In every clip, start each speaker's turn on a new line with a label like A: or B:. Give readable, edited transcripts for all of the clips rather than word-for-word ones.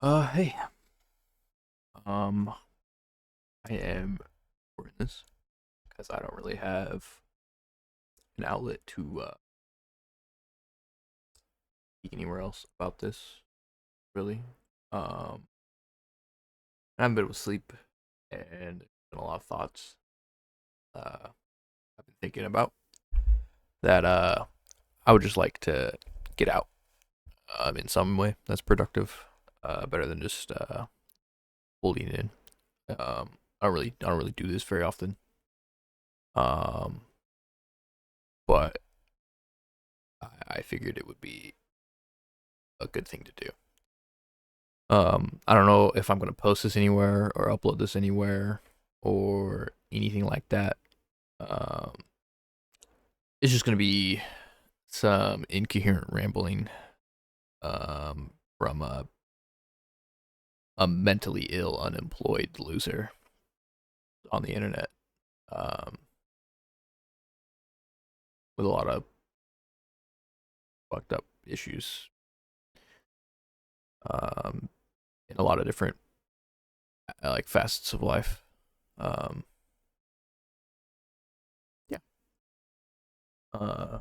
A: Hey. Um, I am recording this because I don't really have an outlet to speak anywhere else about this, really. Um, I'm a bit of sleep and been a lot of thoughts I've been thinking about that I would just like to get out in some way that's productive, better than just holding in. I don't really do this very often. Um, but I figured it would be a good thing to do. I don't know if I'm gonna post this anywhere or upload this anywhere or anything like that. Um, it's just gonna be some incoherent rambling from a mentally ill, unemployed loser on the internet um, with a lot of fucked up issues um, in a lot of different like facets of life. Um, yeah. Uh,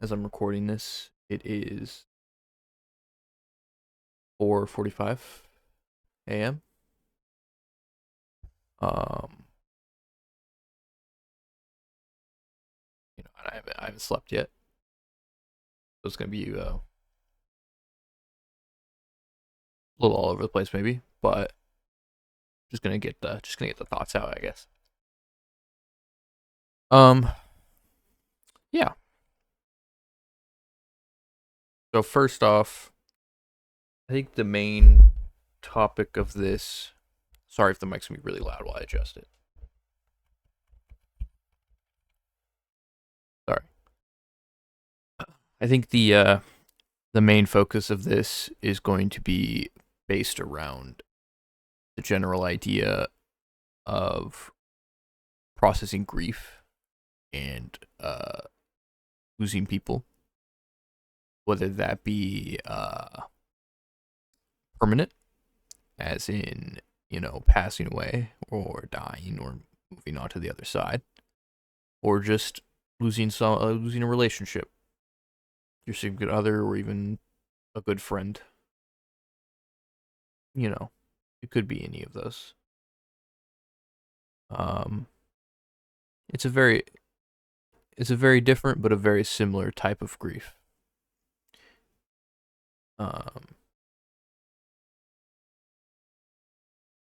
A: as I'm recording this, it is 4:45 a.m. Um, I haven't slept yet, so it's gonna be a little all over the place maybe, but just gonna get the thoughts out, I guess. Um, yeah. So first off, I think the main topic of this. Sorry if the mic's gonna be really loud while I adjust it. Sorry. I think the main focus of this is going to be based around the general idea of processing grief and losing people, whether that be permanent, as in, passing away or dying or moving on to the other side, or just losing a relationship, your significant other, or even a good friend. You know, it could be any of those. Um, it's a very it's a very different but a very similar type of grief. Um,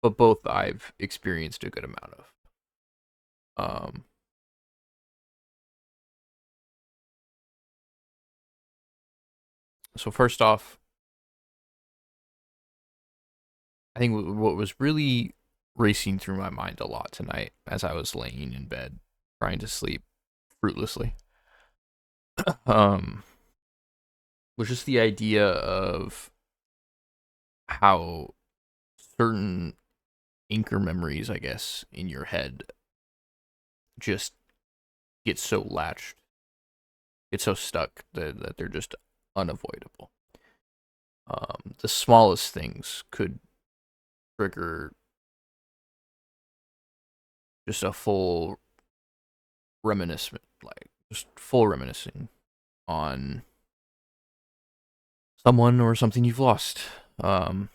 A: but both I've experienced a good amount of. Um, so first off, I think what was really racing through my mind a lot tonight as I was laying in bed trying to sleep fruitlessly um, was just the idea of how certain anchor memories, I guess, in your head just get so latched, get so stuck that they're just unavoidable. The smallest things could trigger just a full reminiscence, like just full reminiscing on someone or something you've lost. Um,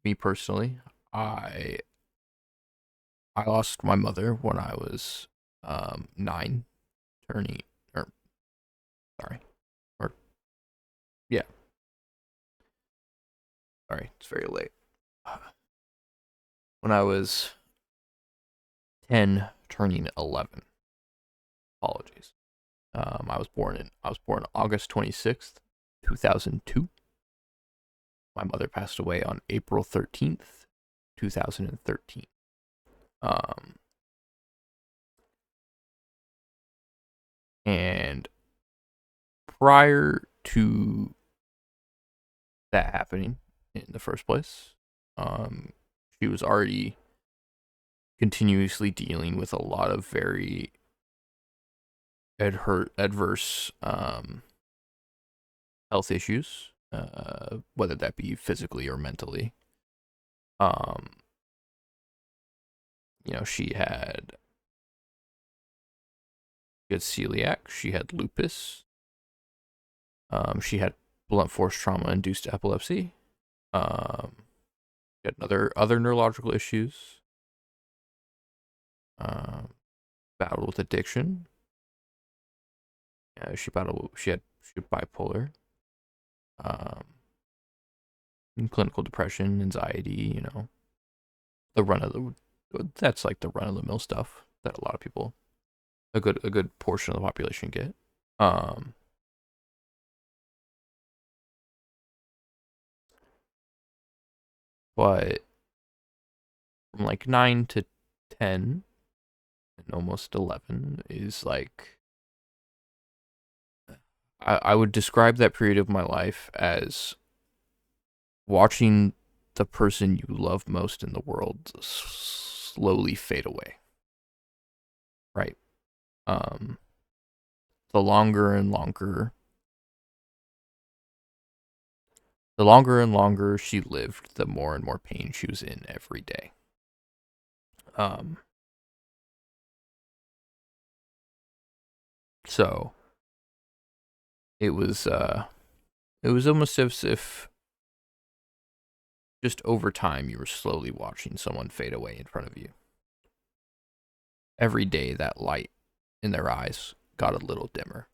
A: Me personally, I I lost my mother when I was 9, turning or sorry, or yeah, sorry, it's very late. When I was 10, turning 11. Apologies. I was born August 26th, 2002. My mother passed away on April 13th, 2013. Um, and prior to that happening in the first place, um, she was already continuously dealing with a lot of very adverse health issues. whether that be physically or mentally. Um, she had celiac, she had lupus, she had blunt force trauma induced epilepsy, she had other neurological issues, um, battled with addiction. She had bipolar, um, clinical depression, anxiety. The run of the that's like the run of the mill stuff that a lot of people, a good portion of the population get. Um, but from like 9 to 10 and almost 11 is like I would describe that period of my life as watching the person you love most in the world slowly fade away. Right. Um, the longer and longer, the longer and longer she lived, the more and more pain she was in every day. Um, so it was almost as if just over time you were slowly watching someone fade away in front of you. Every day that light in their eyes got a little dimmer.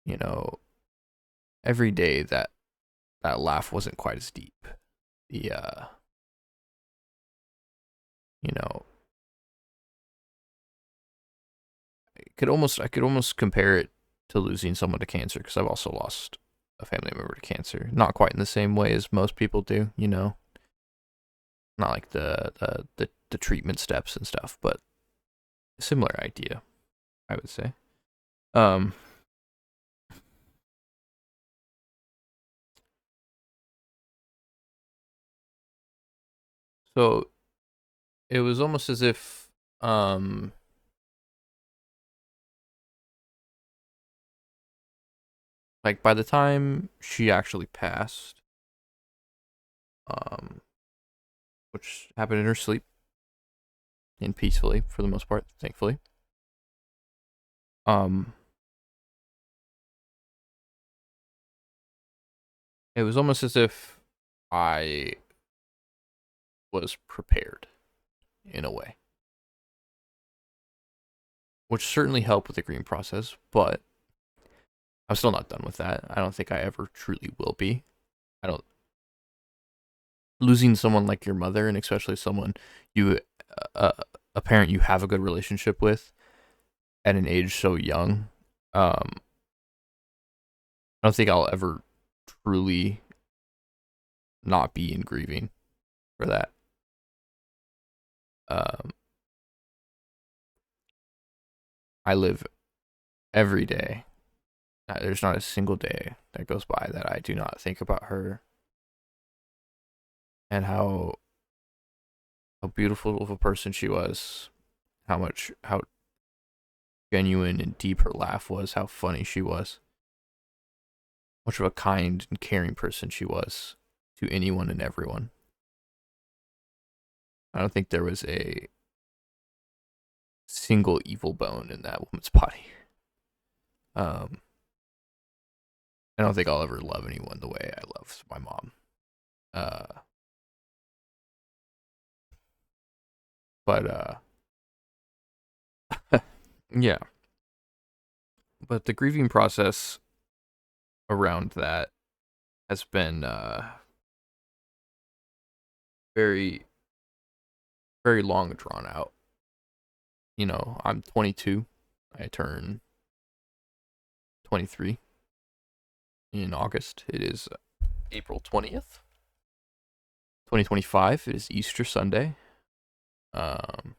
A: You know, every day that laugh wasn't quite as deep. The you know, I could almost compare it to losing someone to cancer, because I've also lost a family member to cancer. Not quite in the same way as most people do. Not like the treatment steps and stuff, but a similar idea, I would say. Um, so it was almost as if, like by the time she actually passed, um, which happened in her sleep and peacefully for the most part, thankfully. Um, it was almost as if I was prepared in a way, which certainly helped with the grieving process, but I'm still not done with that. I don't think I ever truly will be. I don't Losing someone like your mother, and especially someone you a parent you have a good relationship with at an age so young. I don't think I'll ever truly not be in grieving for that. Um, I live every day. There's not a single day that goes by that I do not think about her and how beautiful of a person she was, how genuine and deep her laugh was, how funny she was, much of a kind and caring person she was to anyone and everyone. I don't think there was a single evil bone in that woman's body. Um, I don't think I'll ever love anyone the way I love my mom. Uh, but yeah. But the grieving process around that has been very, very long and drawn out. I'm 22. I turn 23 in August. It is April 20th, 2025. It is Easter Sunday. Um,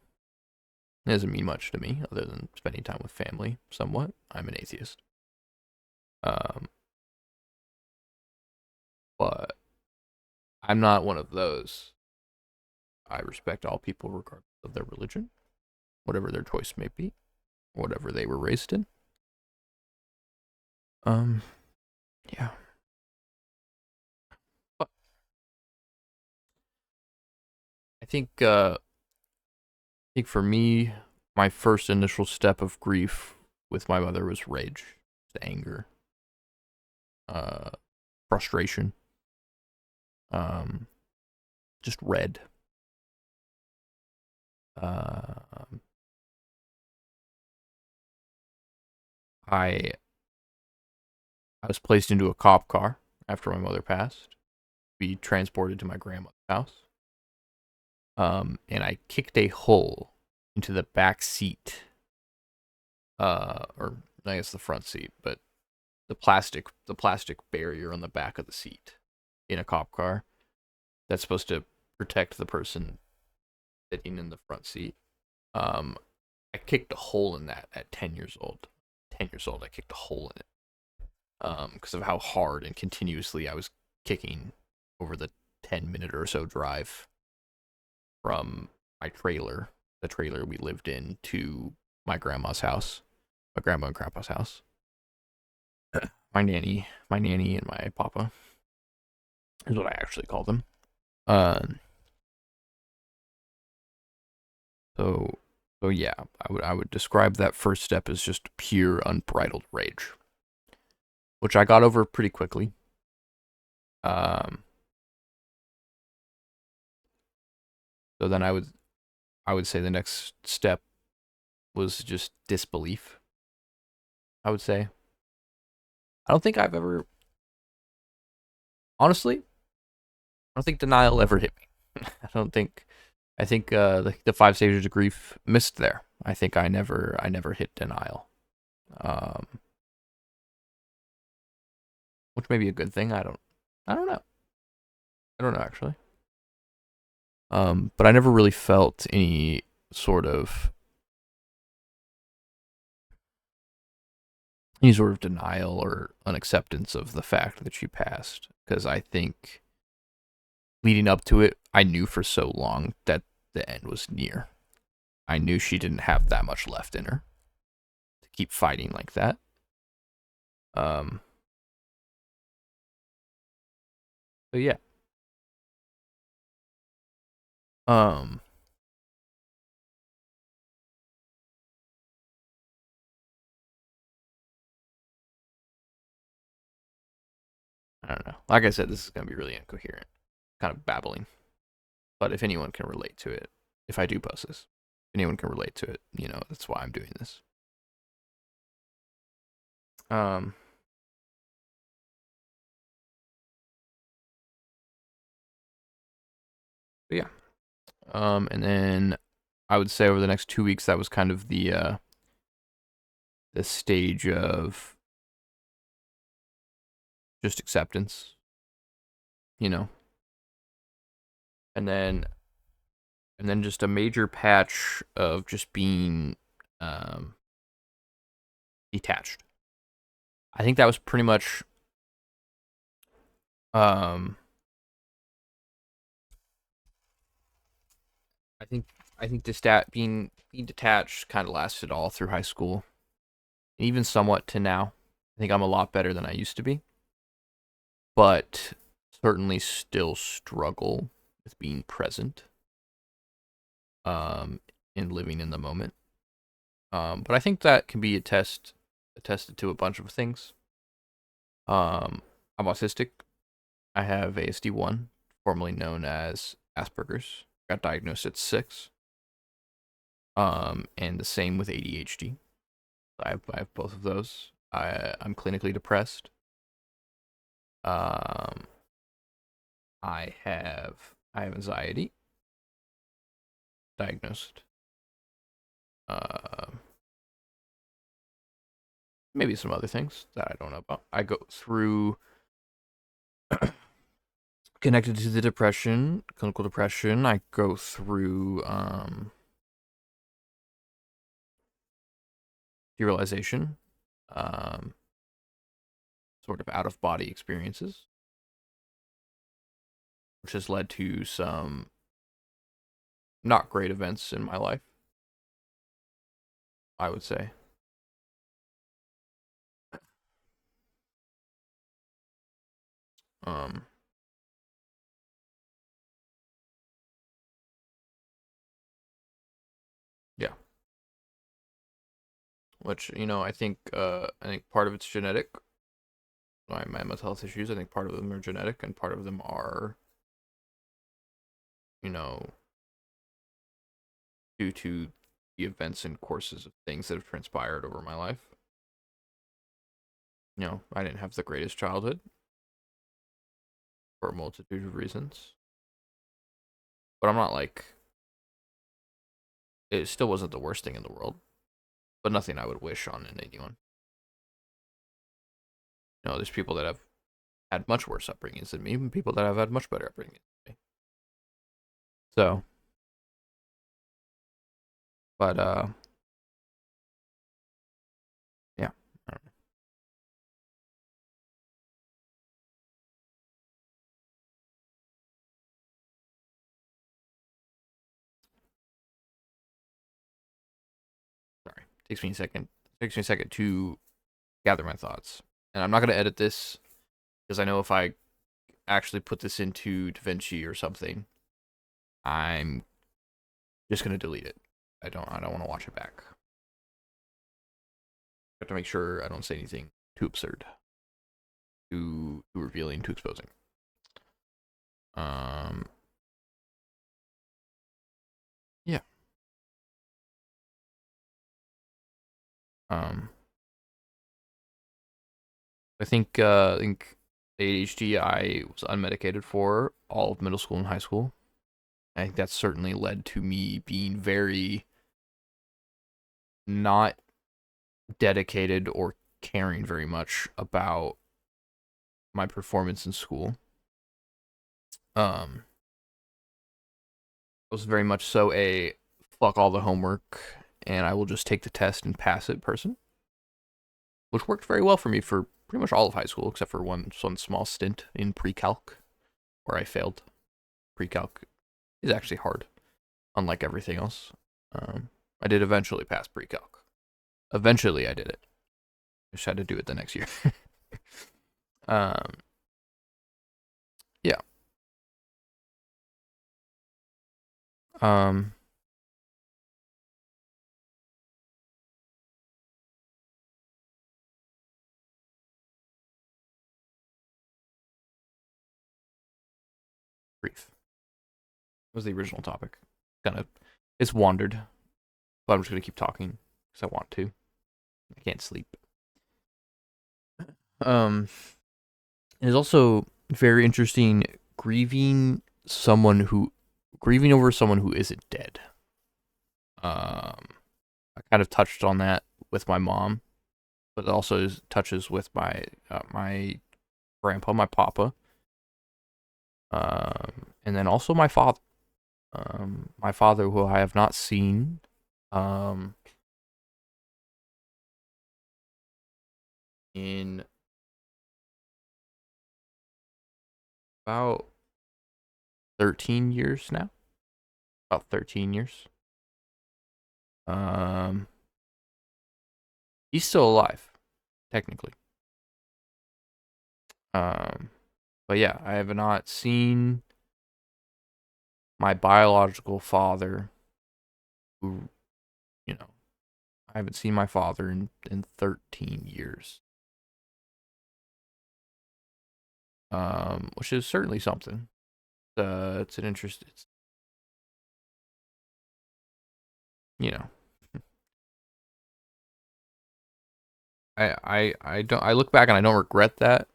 A: it doesn't mean much to me other than spending time with family somewhat. I'm an atheist. Um, but I'm not one of those. I respect all people regardless of their religion, whatever their choice may be, whatever they were raised in. Um, yeah. I think for me, my first initial step of grief with my mother was rage, anger, uh, frustration, um, just red. Um, I I was placed into a cop car after my mother passed, be transported to my grandmother's house. And I kicked a hole into the back seat, or I guess the front seat, but the plastic barrier on the back of the seat in a cop car that's supposed to protect the person sitting in the front seat. Um, I kicked a hole in that at 10 years old. 10 years old, I kicked a hole in it. Because of how hard and continuously I was kicking over the 10-minute or so drive from my trailer, the trailer we lived in, to my grandma's house, my grandma and grandpa's house. My nanny, and my papa is what I actually call them. Um, so, so yeah, I would describe that first step as just pure unbridled rage, which I got over pretty quickly. Um, so then I would say the next step was just disbelief. I would say I don't think I've ever honestly I don't think denial ever hit me. I don't think I think the five stages of grief missed there. I think I never hit denial, um, which may be a good thing. I don't know. I don't know actually. But I never really felt sort of any sort of denial or unacceptance of the fact that she passed, because I think leading up to it, I knew for so long that the end was near. I knew she didn't have that much left in her to keep fighting like that. Um, but yeah. Um, I don't know. Like I said, this is gonna be really incoherent, kind of babbling. But if anyone can relate to it, if I do post this, if anyone can relate to it, that's why I'm doing this. Um, but yeah. And then I would say over the next 2 weeks, that was kind of the stage of just acceptance, you know, and then just a major patch of just being um detached. I think that was pretty much um I think the stat being detached kind of lasted all through high school, and even somewhat to now. I think I'm a lot better than I used to be, but certainly still struggle with being present, um, and living in the moment. But I think that can be attested to a bunch of things. I'm autistic. I have ASD1, formerly known as Asperger's. Got diagnosed at 6. And the same with ADHD. I have both of those. I'm clinically depressed. Um, I have anxiety diagnosed. Uh, Maybe some other things that I don't know about. I go through connected to the depression, clinical depression. I go through derealization, um, sort of out of body experiences, which has led to some not great events in my life, I would say. Um, which I think part of it's genetic. My mental health issues, I think part of them are genetic, and part of them are you know due to the events and courses of things that have transpired over my life. I didn't have the greatest childhood for a multitude of reasons, but I'm not like it still wasn't the worst thing in the world, but nothing I would wish on in anyone. There's people that have had much worse upbringings than me, and people that have had much better upbringings than me. So, but yeah. I don't know. Sorry, takes me a second. Takes me a second to gather my thoughts, and I'm not gonna edit this because I know if I actually put this into DaVinci or something, I'm just gonna delete it. I don't want to watch it back. I have to make sure I don't say anything too absurd, too revealing, too exposing. Um, yeah. Um, I think ADHD I was unmedicated for all of middle school and high school. I think that certainly led to me being very not dedicated or caring very much about my performance in school. I was very much so a fuck all the homework and I will just take the test and pass it person, which worked very well for me for pretty much all of high school except for one small stint in pre-calc where I failed. Pre-calc is actually hard, unlike everything else. I did eventually pass pre-calc. Eventually, I did it. Just had to do it the next year. um, yeah. Um, Brief was the original topic. Kind of, it's wandered, but I'm just gonna keep talking because I want to. I can't sleep. Um, it is also very interesting grieving over someone who isn't dead. I kind of touched on that with my mom, but it also touches with my grandpa, my papa, and then also my father. My father, who I have not seen, um, in about 13 years now. About 13 years. Um, he's still alive, technically. Um, but yeah, I have not seen my biological father, who, you know, I haven't seen my father in 13 years. Which is certainly something. It's an interest. It's, you know, I don't. I look back and I don't regret that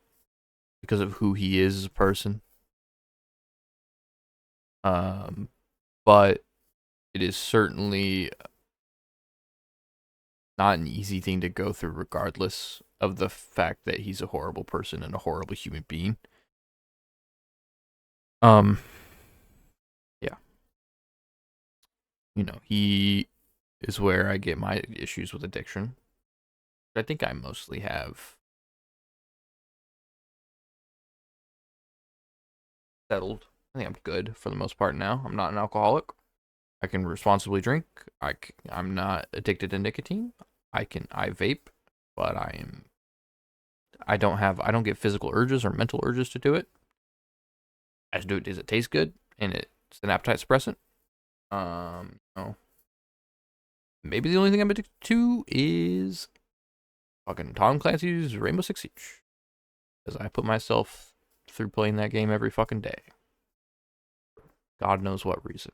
A: because of who he is as a person. Um, but it is certainly not an easy thing to go through, regardless of the fact that he's a horrible person and a horrible human being. Um, yeah, he is where I get my issues with addiction. I think I mostly have settled. I think I'm good for the most part now. I'm not an alcoholic. I can responsibly drink. I'm not addicted to nicotine. I vape, but I don't get physical urges or mental urges to do it. I just do it. Does it taste good? And it's an appetite suppressant. No. Maybe the only thing I'm addicted to is fucking Tom Clancy's Rainbow Six Siege, because I put myself through playing that game every fucking day. God knows what reason.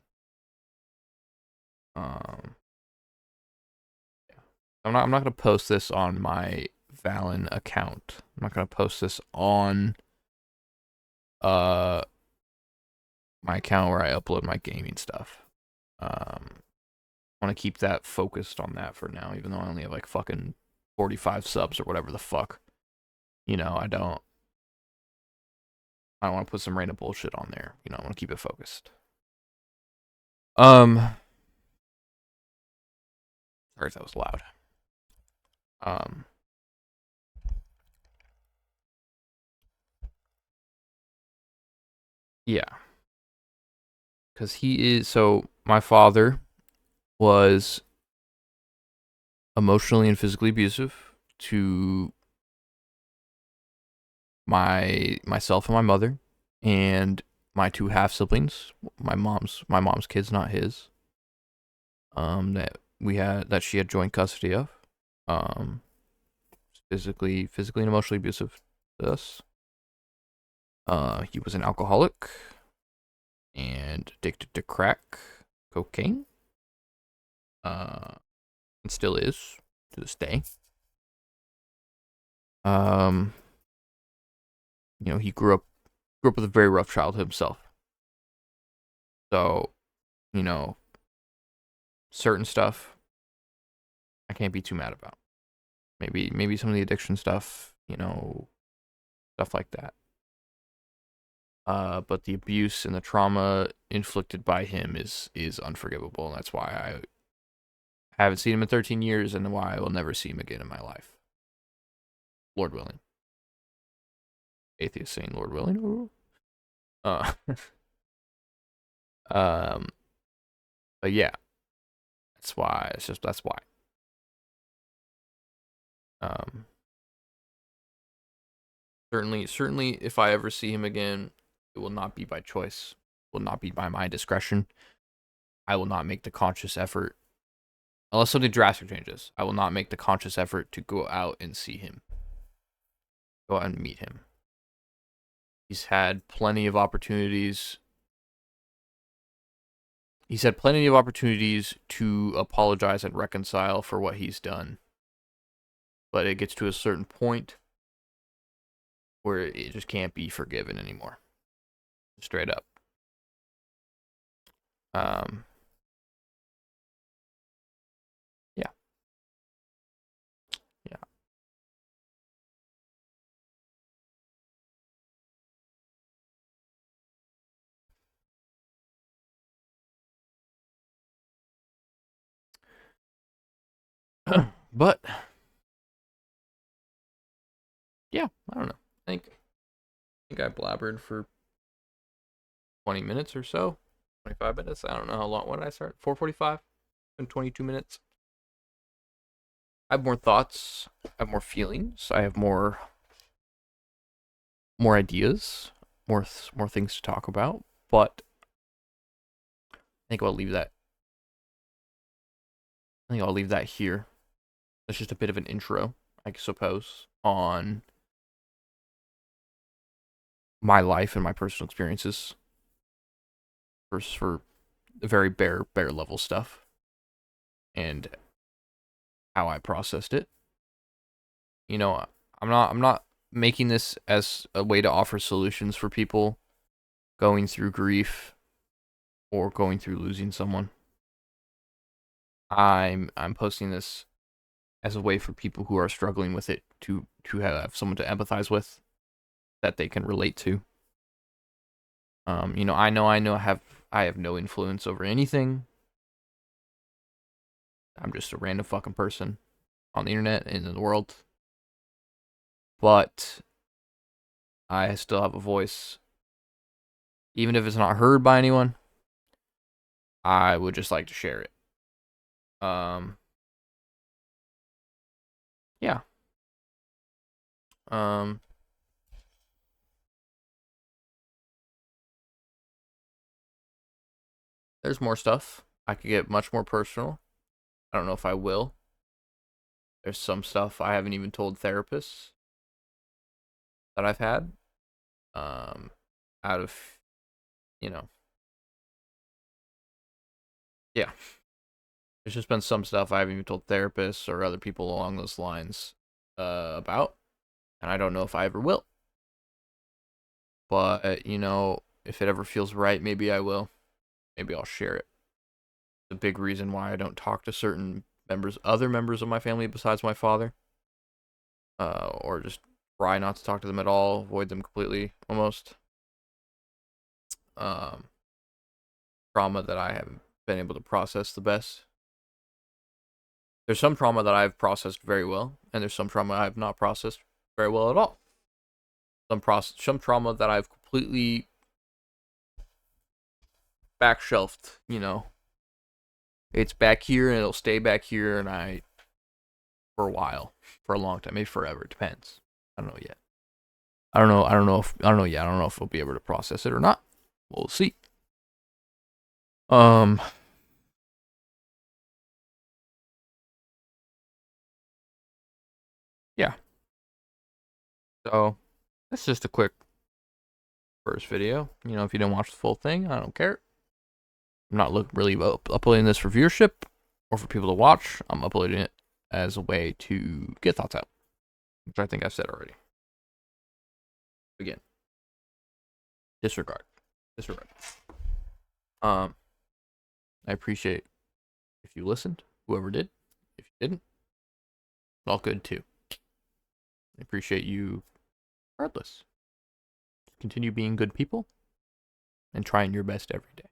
A: Um, yeah. I'm not gonna post this on my Valen account. I'm not gonna post this on uh my account where I upload my gaming stuff. I want to keep that focused on that for now, even though I only have like fucking 45 subs or whatever the fuck. You know, I don't want to put some random bullshit on there. You know, I want to keep it focused. Sorry if that was loud. Um, yeah, because he is. So my father was emotionally and physically abusive to myself and my mother, and my two half siblings. My mom's kids, not his. That she had joint custody of. Um, physically and emotionally abusive to us. He was an alcoholic and addicted to crack, cocaine. And still is to this day. Um, he grew up with a very rough childhood himself. So, you know, certain stuff I can't be too mad about. Maybe some of the addiction stuff, stuff like that. But the abuse and the trauma inflicted by him is unforgivable, and that's why I haven't seen him in 13 years, and why I will never see him again in my life. Lord willing. Atheist saying Lord willing. Ooh. Uh, um, but yeah, that's why. That's why. Um, certainly, if I ever see him again, it will not be by choice. It will not be by my discretion. I will not make the conscious effort, unless something drastic changes. I will not make the conscious effort to go out and see him, go out and meet him. He's had plenty of opportunities. He's had plenty of opportunities to apologize and reconcile for what he's done. But it gets to a certain point where it just can't be forgiven anymore. Straight up. Um, yeah, yeah. But yeah, I don't know. I think I blabbered for 20 minutes or so. 25 minutes. I don't know how long. When did I start? 4:45 and 22 minutes. I have more thoughts. I have more feelings. I have more ideas. More things to talk about. But I think I'll leave that. I think I'll leave that here. That's just a bit of an intro, I suppose, on my life and my personal experiences. Versus for the very bare level stuff and how I processed it. I'm not making this as a way to offer solutions for people going through grief or going through losing someone. I'm posting this as a way for people who are struggling with it to have someone to empathize with, that they can relate to. I have no influence over anything. I'm just a random fucking person on the internet and in the world. But I still have a voice. Even if it's not heard by anyone, I would just like to share it. Um, yeah. Um, there's more stuff. I could get much more personal. I don't know if I will. There's some stuff I haven't even told therapists that I've had. Out of, you know, yeah. There's just been some stuff I haven't even told therapists or other people along those lines about, and I don't know if I ever will. But, if it ever feels right, maybe I will. Maybe I'll share it. The big reason why I don't talk to certain other members of my family besides my father, or just try not to talk to them at all, avoid them completely, almost. Um, Trauma that I haven't been able to process the best. There's some trauma that I've processed very well, and there's some trauma I've not processed very well at all. Some trauma that I've completely back shelved. It's back here and it'll stay back here, and for a while, for a long time, maybe forever. It depends. I don't know yet. I don't know. I don't know if I don't know yet. I don't know if we'll be able to process it or not. We'll see. Um. Yeah. So that's just a quick first video. If you didn't watch the full thing, I don't care. I'm not really uploading this for viewership or for people to watch. I'm uploading it as a way to get thoughts out, which I think I've said already. Again, disregard. I appreciate if you listened, whoever did. If you didn't, all good too. I appreciate you regardless. Continue being good people and trying your best every day.